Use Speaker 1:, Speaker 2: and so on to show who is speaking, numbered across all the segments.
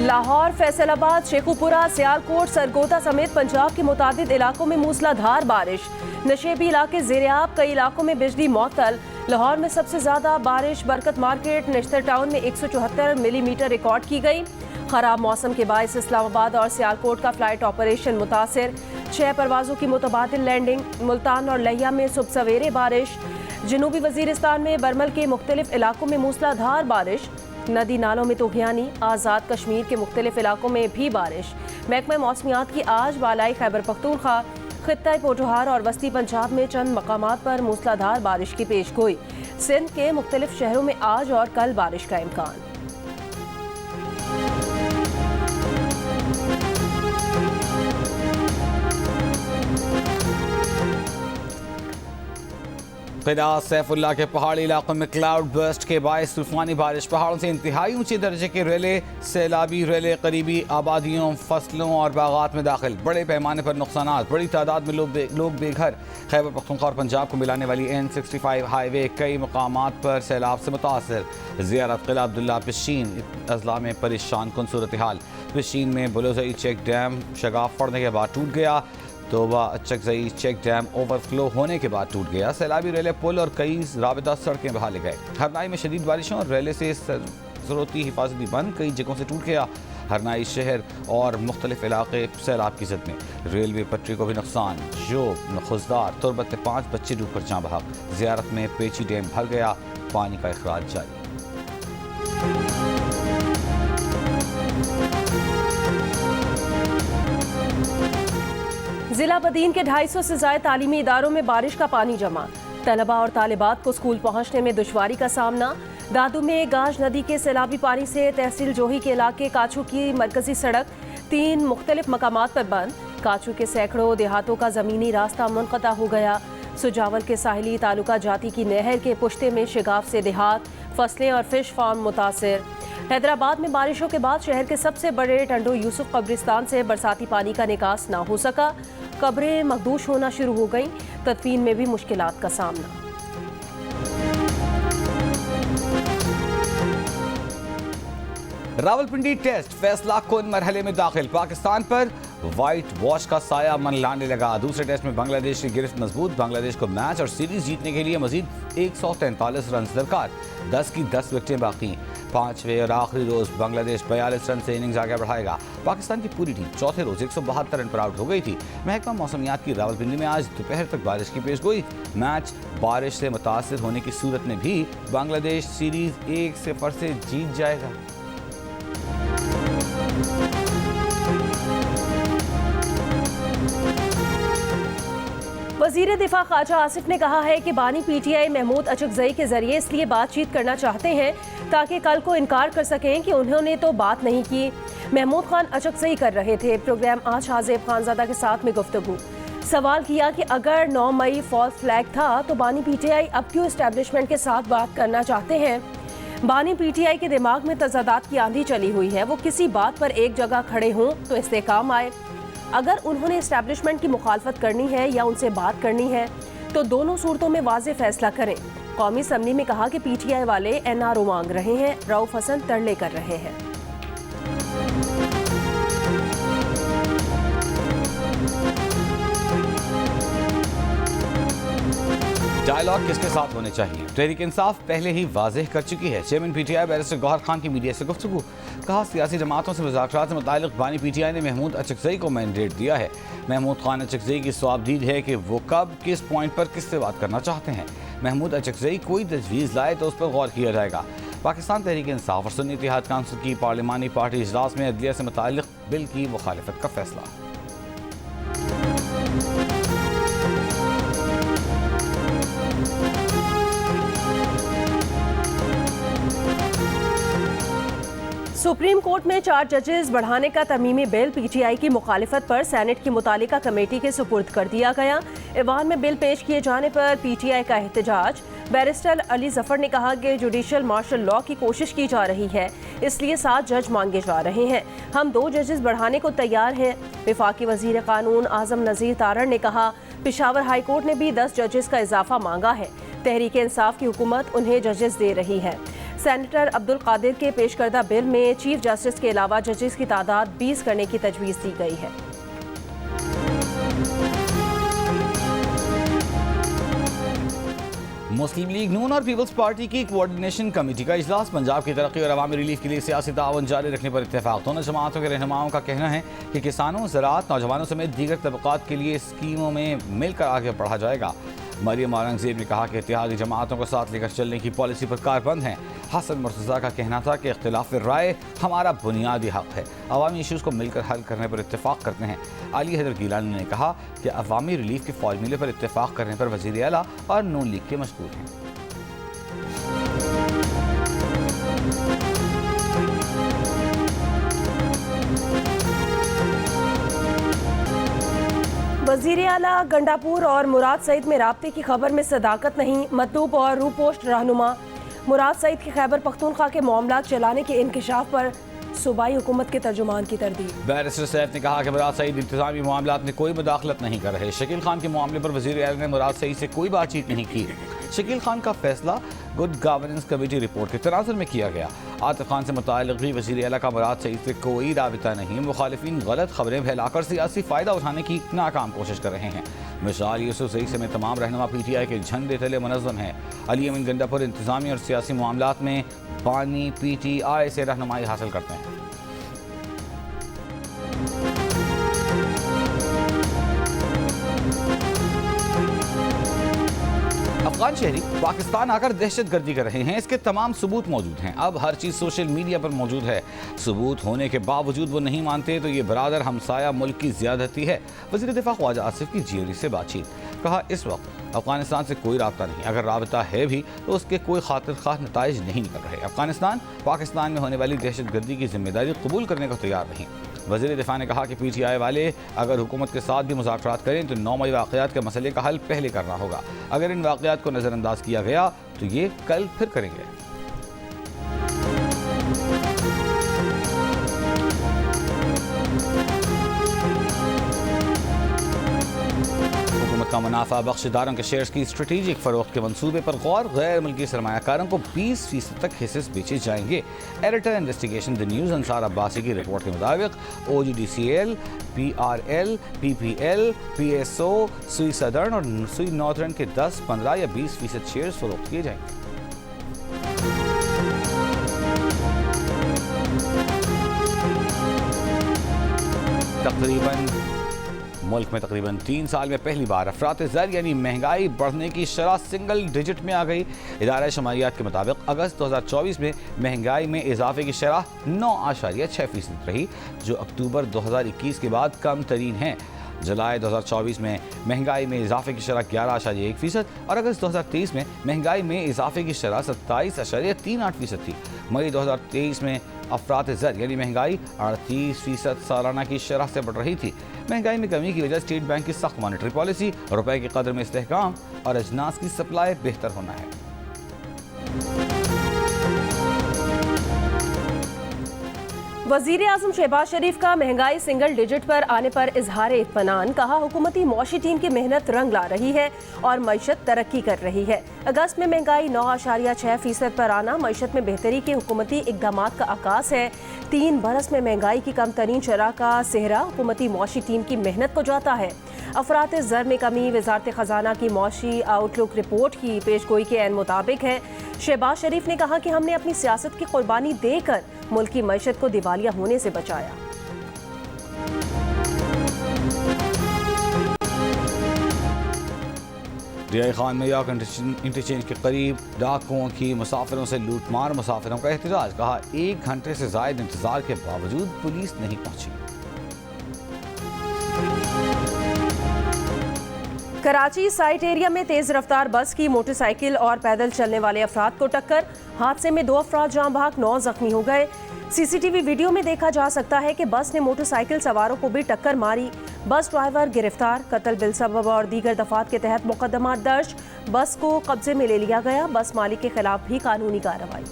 Speaker 1: लाहौर, फैसलाबाद, शेखुपुरा, सियालकोट, सरगोदा समेत पंजाब के मुतादिद इलाकों में मूसलाधार बारिश। नशेबी इलाके ज़ेर-ए-आब, कई इलाकों में बिजली मअतल। लाहौर में सबसे ज़्यादा बारिश बरकत मार्केट, नेश्तर टाउन में 174 मिलीमीटर रिकॉर्ड की गई। खराब मौसम के बायस इस्लामाबाद और सियालकोट का फ्लाइट ऑपरेशन मुतासिर। 6 परवाज़ों की मुतबादिल लैंडिंग। मुल्तान और लहिया में सुबह सवेरे बारिश। जनूबी वजीरिस्तान में बरमल के मुख्तलिफ इलाकों में मूसलाधार बारिश। नदी नालों में तूफ़ानी। आज़ाद कश्मीर के मुख्तलिफ इलाकों में भी बारिश। महकमा मौसमियात की आज बालाई खैबर पख्तूनख्वा, खित्ता पोठोहार और वस्ती पंजाब में चंद मकामात पर मूसलाधार बारिश की पेशगोई। सिंध के मुख्तलिफ शहरों में आज और कल बारिश का इम्कान।
Speaker 2: क़िला सैफुल्ला के पहाड़ी इलाकों में क्लाउड बर्स्ट के बायस तूफानी बारिश। पहाड़ों से इंतहाई ऊंचे दर्जे के रेले, सैलाबी रेले करीबी आबादियों, फसलों और बागात में दाखिल। बड़े पैमाने पर नुकसानात, बड़ी तादाद में लोग बेघर। खैबर पख्तूनख्वा और पंजाब को मिलाने वाली N65 हाईवे कई मकामात पर सैलाब से मुतासर। ज़ियारत क़िला अब्दुल्ला पिशीन अजला में परेशान कुन सूरत हाल। पिशीन में बुलोजई चेक डैम शगाफ पड़ने के बाद टूट गया। तोबा अचकजई चेक डैम ओवरफ्लो होने के बाद टूट गया। सैलाबी रेले पुल और कई राबिता सड़कें बहाले गए। हरनाई में शदीद बारिशों और रेले से ज़रूरती हिफाजती बंद कई जगहों से टूट गया। हरनाई शहर और मुख्तलिफ इलाके सैलाब की जद में। रेलवे पटरी को भी नुकसान। जोब खुजदार तुरबत में 5 बच्चे डूब कर जाँ बहक। ज़ियारत में पेची डैम भर गया, पानी का अखराज जारी।
Speaker 1: जिला बदीन के 250 से ज़ायद तालीमी इदारों में बारिश का पानी जमा। तलबा और तालिबात को स्कूल पहुंचने में दुश्वारी का सामना। दादू में गाज नदी के सैलाबी पानी से तहसील जोही के इलाके काछू की मरकजी सड़क 3 मुख्तलिफ मकामात पर बंद। काछू के सैकड़ों देहातों का ज़मीनी रास्ता मुनक़ता हो गया। सुजावल के साहिली तालुका जाती की नहर के पुश्ते में शिगाफ से देहात, फसलें और फिश फार्म मुतासिर। हैदराबाद में बारिशों के बाद शहर के सबसे बड़े टंडो यूसुफ कब्रिस्तान से बरसाती पानी का निकास ना हो सका। कब्रें मखदूश होना शुरू हो गईं। तदफीन में भी मुश्किलात का सामना।
Speaker 2: रावलपिंडी टेस्ट फैसला कुन मरहले में दाखिल। पाकिस्तान पर वाइट वॉश का साया मन लाने लगा। दूसरे टेस्ट में बांग्लादेश की गिरफ्त मजबूत। बांग्लादेश को मैच और सीरीज जीतने के लिए मजीद 143 रन दरकार। 10 की 10 विकेटें बाकी। 5वें और आखिरी रोज बांग्लादेश 42 रन से इनिंग्स आगे बढ़ाएगा। पाकिस्तान की पूरी टीम चौथे रोज 172 रन पर आउट हो गई थी। महकमा मौसमियात की रावलपिंडी में आज दोपहर तक बारिश की पेशगोई। मैच बारिश से मुतासिर होने की सूरत में भी बांग्लादेश सीरीज 1-0 से जीत जाएगा।
Speaker 1: वज़ीर दिफा ख्वाजा आसिफ ने कहा है कि बानी PTI महमूद अचकजई के जरिए इसलिए बातचीत करना चाहते हैं ताकि कल को इनकार कर सकें कि उन्होंने तो बात नहीं की। महमूद खान अचकजई कर रहे थे। प्रोग्राम आज हाजिब खानजादा के साथ में गुफ्तगू। सवाल किया कि अगर 9 मई फॉल्स फ्लैग था तो बानी PTI अब क्यों इस्टेब्लिशमेंट के साथ बात करना चाहते हैं। बानी PTI के दिमाग में तजादात की आंधी चली हुई है। वो किसी बात पर एक जगह खड़े हों तो इस्तेकाम आए। अगर उन्होंने इस्टेब्लिशमेंट की मुखालफत करनी है या उनसे बात करनी है तो दोनों सूरतों में वाज़े फैसला करें। कौमी असम्बली में कहा कि PTI वाले NRO मांग रहे हैं, रऊफ हसन तरले कर रहे हैं।
Speaker 2: डायलॉग किसके साथ होने चाहिए? तहरीक इंसाफ पहले ही वाज़ेह कर चुकी है। Chairman PTI barrister Gohar Khan की मीडिया से गुफ्तगू। कहा सियासी जमातों से मुज़ाकरात से मुताल्लिक़ बानी PTI ने महमूद अचकजई को मैंडेट दिया है। महमूद खान अचकजई की सवाबदीद है कि वो कब किस पॉइंट पर किससे बात करना चाहते हैं। महमूद अचकजई कोई तजवीज़ लाए तो उस पर गौर किया जाएगा। पाकिस्तान तहरीक इंसाफ और सुन्नी इत्तेहाद काउंसिल की पार्लिमानी पार्टी इजलास में अदलिया से मुताल्लिक़ बिल की मुखालिफत का फैसला।
Speaker 1: सुप्रीम कोर्ट में 4 जजेस बढ़ाने का तरमीमी बिल PTI की मुखालिफत पर सेनेट की मुतालिका कमेटी के सुपुर्द कर दिया गया। ऐवान में बिल पेश किए जाने पर PTI का एहतजाज। बैरिस्टर अली जफर ने कहा कि जुडिशल मार्शल लॉ की कोशिश की जा रही है, इसलिए 7 जज मांगे जा रहे हैं। हम 2 जजेस बढ़ाने को तैयार हैं। वफाकी वजीर कानून आजम नज़ीर तारड़ ने कहा पेशावर हाई कोर्ट ने भी 10 जजेस का इजाफा मांगा है। तहरीक इंसाफ की हुकूमत उन्हें जजेस दे रही है। सेनेटर अब्दुल कादिर के पेश करदा बिल में चीफ जस्टिस के अलावा जजेस की तादाद 20 करने की तजवीज़ दी गई है।
Speaker 2: मुस्लिम लीग नून और पीपल्स पार्टी की कोऑर्डिनेशन कमेटी का इजलास पंजाब की तरक्की और अवामी रिलीफ के लिए सियासी ताउन जारी रखने पर इत्तेफाक। दोनों जमातों के रहनुमाओं का कहना है कि किसानों, ज़राअत, नौजवानों समेत दीगर तबक़ात के लिए स्कीमों में मिलकर आगे बढ़ा जाएगा। मरियम औरंगज़ेब ने कहा कि इत्तेहादी जमातों को साथ लेकर चलने की पॉलिसी पर कारबंद हैं। हसन मुर्तज़ा का कहना था कि इख्तिलाफ राय हमारा बुनियादी हक़ है, अवामी इशूज़ को मिलकर हल करने पर इत्तेफाक करते हैं। अली हैदर गिलानी ने कहा कि अवामी रिलीफ के फार्मूले पर इत्तेफाक करने पर वज़ीर आला और नून लीग के मशगूल हैं।
Speaker 1: वज़ीर आला गंडापुर और मुराद सईद में राब्ते की खबर में सदाकत नहीं, मतलूब और रूपोस्ट रहनुमा। मुराद सईद की खैबर पख्तूनख्वा के मामला चलाने के इंकशाफ पर सूबाई हुकूमत के तर्जुमान की तरदीद।
Speaker 2: बैरिस्टर सैफ ने कहा कि मुराद सईद इंतजामी मामलात में कोई मुदाखलत नहीं कर रहे। शकील खान के मामले पर वज़ीर आला ने मुराद सईद से कोई बातचीत नहीं की। शकील खान का फैसला गुड गवर्नेंस कमेटी रिपोर्ट के तनाजुर में किया गया। आतिफ खान से मुताल्लिक़ भी वज़ीर आला का मुराद सईद से कोई राबिता नहीं। मुखालिफिन गलत खबरें फैलाकर सियासी फ़ायदा उठाने की नाकाम कोशिश कर रहे हैं। मिसाल यूसुफ सईद समेत तमाम रहनुमा PTI के झंडे तले मुनज़्ज़म है। अली अमीन गंडापुर इंतजामी और सियासी मामलात में बानी PTI से रहनुमाई हासिल करते हैं। अफगान शहरी पाकिस्तान आकर दहशत गर्दी कर रहे हैं, इसके तमाम सबूत मौजूद हैं। अब हर चीज़ सोशल मीडिया पर मौजूद है। सबूत होने के बावजूद वो नहीं मानते तो ये बरादर हमसाया मुल्क की ज़्यादती है। वज़ीर दिफा ख्वाजा आसिफ की GOD से बातचीत। कहा, इस वक्त अफगानिस्तान से कोई राब्ता नहीं, अगर राब्ता है भी तो उसके कोई खातिर खास नताइज नहीं निकल रहे। अफगानिस्तान पाकिस्तान में होने वाली दहशत गर्दी की जिम्मेदारी कबूल करने को तैयार नहीं। वज़ीर दिफा ने कहा कि PTI वाले अगर हुकूमत के साथ भी मुज़ाकरात करें तो 9 मई वाक़यात के मसले का हल पहले करना होगा। अगर इन वाक़यात को नज़रअंदाज किया गया तो ये कल फिर करेंगे। हुकूमत का मुनाफा बख्शदारों के शेयर्स की स्ट्रेटेजिक फ़रोख्त के मंसूबे पर गौर। गैर मुल्की सरमायाकारों को 20% तक हिस्से बेचे जाएंगे। Editor investigation the news Ansar Abbasi की रिपोर्ट के मुताबिक OGDCL, PRL, PPL, PSO, सुई सदर्न और सुई नॉर्थर्न के 10, 15 या 20% शेयर्स फ़रोख्त किए जाएंगे। मुल्क में तकरीबन 3 साल में पहली बार अफरात ज़र यानी महंगाई बढ़ने की शरह सिंगल डिजिट में आ गई। इदारा शुमारियात के मुताबिक अगस्त 2024 में महंगाई में इजाफे की शरह 9.6% रही, जो अक्टूबर 2021 के बाद कम तरीन है। जुलाई 2024 में महंगाई में इजाफे की शरह 11.1% और अगस्त 2023 में महंगाई में इजाफे की शरह 27.38% थी। मई 2023 में अफरात ज़र यानी महंगाई 38% सालाना की शरह से बढ़ रही थी। महंगाई में कमी की वजह स्टेट बैंक की सख्त मॉनेटरी पॉलिसी, रुपए की कदर में इस्तेहकाम और अजनास की सप्लाई बेहतर होना है।
Speaker 1: वज़ीर आज़म शहबाज शरीफ का महंगाई सिंगल डिजिट पर आने पर इजहार इत्मीनान। कहा, हुकूमती मौशी टीम की मेहनत रंग ला रही है और मईशत तरक्की कर रही है। अगस्त में महंगाई 9.6% पर आना मईशत में बेहतरी के हुकूमती इक़दामात का आगाज़ है। 3 बरस में महंगाई की कम तरीन शरह का सेहरा हुकूमती मौशी टीम की मेहनत को जाता है। अफरात ज़र में कमी वज़ारत ख़जाना की मौशी आउटलुक रिपोर्ट की पेशगोई के ऐन मुताबिक है। शहबाज शरीफ ने कहा कि हमने अपनी सियासत की कुर्बानी देकर मुल्क की मईशत को दिवालिया होने से बचाया।
Speaker 2: रियाई खान में याक इंटरचेंज के करीब डाकुओं की मुसाफिरों से लूटमार, मुसाफिरों का एहतजाज। कहा, 1 घंटे से ज़ायद इंतजार के बावजूद पुलिस नहीं पहुंची।
Speaker 1: कराची साइट एरिया में तेज रफ्तार बस की मोटरसाइकिल और पैदल चलने वाले अफराद को टक्कर। हादसे में 2 अफराद जान बहक, 9 जख्मी हो गए। CCTV वीडियो में देखा जा सकता है कि बस ने मोटरसाइकिल सवारों को भी टक्कर मारी। बस ड्राइवर गिरफ्तार। कत्ल बिलसबब और दीगर दफात के तहत मुकदमा दर्ज। बस को कब्जे में ले लिया गया। बस मालिक के खिलाफ भी कानूनी कार्रवाई।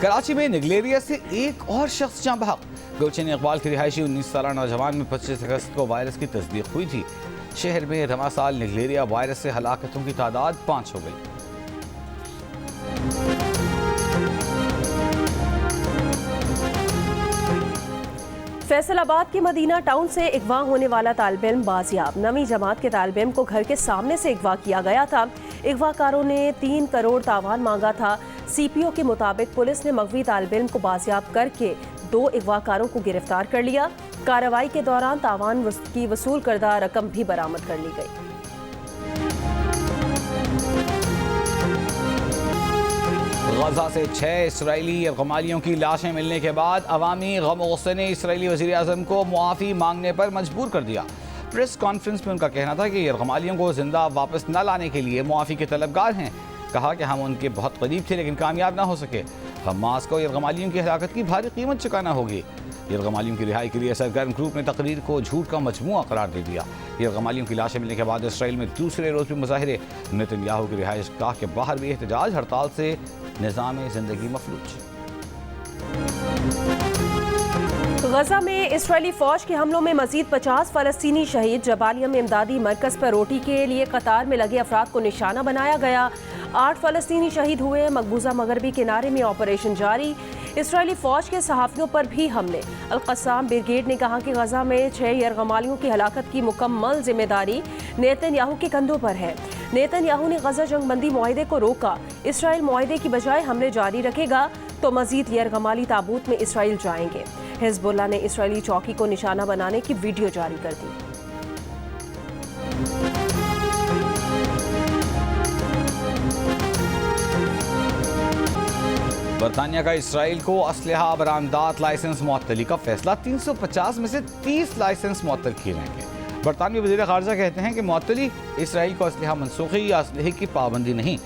Speaker 2: कराची में निगलेरिया से एक और शख्स जान बहक। गुलशन इकबाल की रिहायशी 19 साल नौजवान में 25 अगस्त को वायरस की तस्दीक हुई थी। शहर में रमासाल निगलेरिया वायरस से हलाकतों की तादाद 5 हो गई।
Speaker 1: फैसलाबाद के मदीना टाउन से अगवा होने वाला तालिब इल्म बाजियाब। नवी जमात के तालिब इल्म को घर के सामने से अगवा किया गया था। अगवाकारों ने 3 करोड़ तावान मांगा था। CPO के मुताबिक पुलिस ने मगवी तालिब इल्म को बाजियाब करके 2 अगवाकारों को गिरफ्तार कर लिया। कार्रवाई के दौरान तावान की वसूल करदा रकम भी बरामद कर ली गई।
Speaker 2: गजा से 6 इसराइली यरगमालियों की लाशें मिलने के बाद अवामी गम और गुस्से ने इसराइली वज़ीर आज़म को मुआफ़ी मांगने पर मजबूर कर दिया। प्रेस कॉन्फ्रेंस में उनका कहना था कि यरगमालियों को जिंदा वापस न लाने के लिए मुआफ़ी के तलबगार हैं। कहा कि हम उनके बहुत करीब थे लेकिन कामयाब ना हो सके। हमास को यरगमालियों की हलाकत की भारी कीमत चुकाना होगी। यरगमालियों की रिहाई के लिए सरगर्म ग्रुप ने तकरीर को झूठ का मजमुआ करार दे दिया। यरगमालियों की लाशें मिलने के बाद इसराइल में दूसरे रोज भी मुजाहिरे। नेतन्याहू की रिहाइश गाह के बाहर भी एहतजाज। हड़ताल से निज़ाम ज़िंदगी मफलूज।
Speaker 1: गजा में इसराइली फौज के हमलों में मजीद 50 फलस्तीनी शहीद। जबालिया में इमदादी मरकज पर रोटी के लिए कतार में लगे अफराद को निशाना बनाया गया। 8 फलस्तीनी शहीद हुए। मकबूजा मगरबी किनारे में ऑपरेशन जारी। इसराइली फौज के सहाफ़ियों पर भी हमले। अल-क़स्साम ब्रिगेड ने कहा कि गजा में 6 यरगमालियों की हलाकत की मुकम्मल जिम्मेदारी नेतन्याहू के कंधों पर है। नेतन्याहू ने गजा जंगबंदी मुआहदे को रोका। इसराइल मुआहदे की बजाय हमले जारी रखेगा तो मजीद यरगमाली ताबूत में इसराइल जाएंगे। हिज़्बुल्लाह ने इसराइली चौकी को निशाना बनाने की वीडियो जारी कर दी।
Speaker 2: बरतानिया का इसराइल को असलहा बरामदात लाइसेंस मुअत्तली का फैसला। 350 में से 30 लाइसेंस मुअत्तल किए जाएंगे। बरतानवी वज़ीर ख़ारजा कहते हैं कि मुअत्तली इसराइल को असलहा मनसूखी या असलहे की पाबंदी नहीं,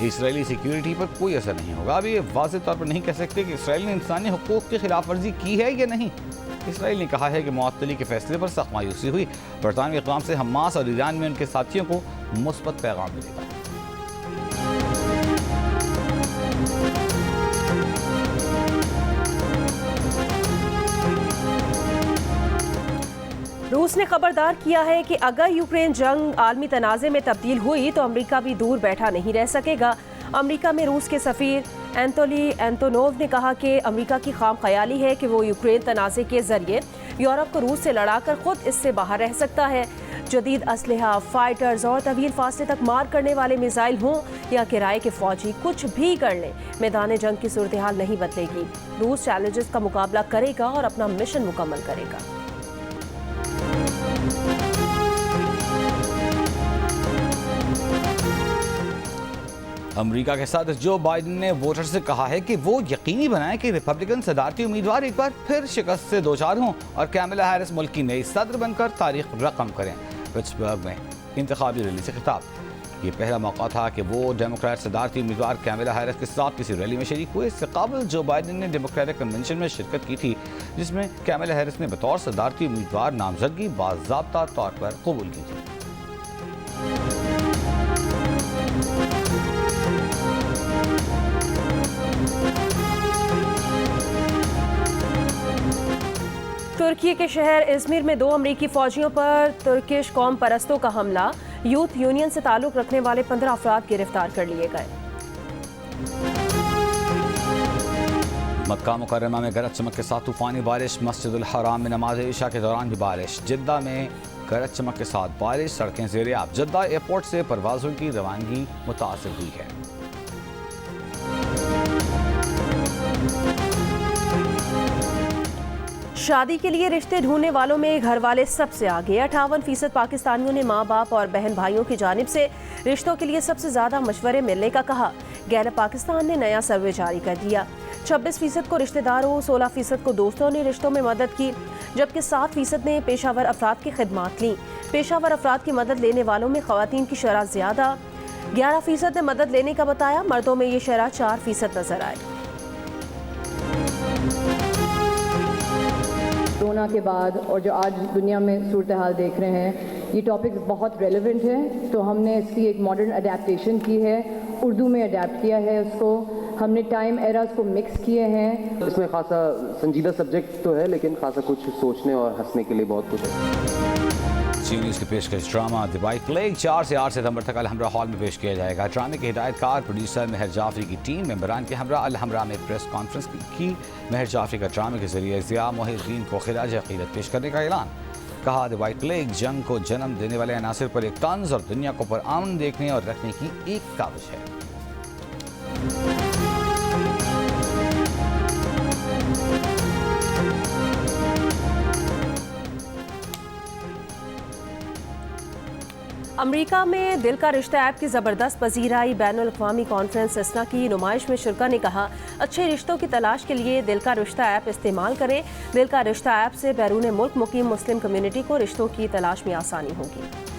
Speaker 2: इसराइली सिक्योरिटी पर कोई असर नहीं होगा। अभी ये वाज़ेह तौर पर नहीं कह सकते कि इसराइल ने इंसानी हुकूक़ की खिलाफ वर्जी की है या नहीं। इसराइल ने कहा है कि मुअत्तली के फैसले पर सख्त मायूसी हुई। बरतानवी इक़दाम से हमास और ईरान में उनके साथियों को मुस्बत पैगाम मिलेगा।
Speaker 1: रूस ने खबरदार किया है कि अगर यूक्रेन जंग आलमी तनाज़े में तब्दील हुई तो अमेरिका भी दूर बैठा नहीं रह सकेगा। अमेरिका में रूस के सफ़ीर एंटोनी एंटोनोव ने कहा कि अमेरिका की खाम ख्याली है कि वो यूक्रेन तनाज़े के ज़रिए यूरोप को रूस से लड़ाकर ख़ुद इससे बाहर रह सकता है। जदीद असलहा, फाइटर्स और तवील फासले तक मार करने वाले मिसाइल हों या किराए के फ़ौजी कुछ भी कर लें, मैदान जंग की सूरत हाल नहीं बदलेगी। रूस चैलेंजेस का मुकाबला करेगा और अपना मिशन मुकम्मल करेगा।
Speaker 2: अमेरिका के साथ जो बाइडेन ने वोटर से कहा है कि वो यकीनी बनाएं कि रिपब्लिकन सदारती उम्मीदवार एक बार फिर शिकस्त से दोचार हों और कैमला हैरिस मुल्क की नई सदर बनकर तारीख रकम करें। पिट्सबर्ग में इंतखाबी रैली से खिताब। ये पहला मौका था कि वो डेमोक्रेट सदारती उम्मीदवार कैमला हैरिस के साथ किसी रैली में शरीक हुए। इससे कबल जो बाइडेन ने डेमोक्रेटिक कन्वेंशन में शिरकत की थी जिसमें कैमला हैरिस ने बतौर सदारती उम्मीदवार नामजदगी बाज़ाब्ता तौर पर कबूल की थी।
Speaker 1: तुर्की के शहर इज़मिर में 2 अमरीकी फ़ौजियों पर तुर्किश कौम परस्तों का हमला। यूथ यूनियन से ताल्लुक़ रखने वाले 15 अफराद गिरफ्तार कर लिए गए।
Speaker 2: मक्का मुकर्रमा में गरज चमक के साथ तूफानी बारिश। मस्जिदुल हराम में नमाज इशा के दौरान भी बारिश। जिद्दा में गरज चमक के साथ बारिश। सड़कें ज़ेर-ए-आब। जिद्दा एयरपोर्ट से परवाज़ों की रवानगी मुतासिर हुई है।
Speaker 1: शादी के लिए रिश्ते ढूंढने वालों में घर वाले सबसे आगे। 58% पाकिस्तानियों ने माँ बाप और बहन भाइयों की जानिब से रिश्तों के लिए सबसे ज़्यादा मशवरे मिलने का कहा। गैलप पाकिस्तान ने नया सर्वे जारी कर दिया। 26% को रिश्तेदारों, 16% को दोस्तों ने रिश्तों में मदद की, जबकि 7% ने पेशावर अफराद की खिदमात ली। पेशावर अफराद की मदद लेने वालों में ख़वातीन की शरह ज़्यादा। 11% ने मदद लेने का बताया। मर्दों में ये शरह 4% नजर आए।
Speaker 3: कोरोना के बाद और जो आज दुनिया में सूरत हाल देख रहे हैं, ये टॉपिक बहुत रेलेवेंट है, तो हमने इसकी एक मॉडर्न अडेप्टेशन की है, उर्दू में अडेप्ट किया है उसको। हमने टाइम एरास को मिक्स किए हैं।
Speaker 4: इसमें खासा संजीदा सब्जेक्ट तो है लेकिन खासा कुछ सोचने और हंसने के लिए बहुत कुछ है।
Speaker 2: जी न्यूज़ की पेशकश ड्रामा द वाइट प्लेग 4 से 8 सितंबर तक अलहमरा हॉल में पेश किया जाएगा। ड्रामे के हिदायतकार प्रोड्यूसर महर जाफरी की टीम मेंबरान के हमरा अलहमरा में प्रेस कॉन्फ्रेंस की। महर जाफरी का ड्रामे के जरिए ज़िया मोहिउद्दीन को खिराज अक़ीदत पेश करने का ऐलान। कहा द वाइट प्लेग जंग को जन्म देने वाले अनासिर पर एक तंज और दुनिया को पुरअमन देखने और रखने की एक काविश है।
Speaker 1: अमेरिका में दिल का रिश्ता ऐप की ज़बरदस्त पजीराई। बैनुल अक़वामी कॉन्फ्रेंस इस्ना की नुमाइश में शुरका ने कहा, अच्छे रिश्तों की तलाश के लिए दिल का रिश्ता ऐप इस्तेमाल करें। दिल का रिश्ता ऐप से बैरून मुल्क मुकीम मुस्लिम कम्युनिटी को रिश्तों की तलाश में आसानी होगी।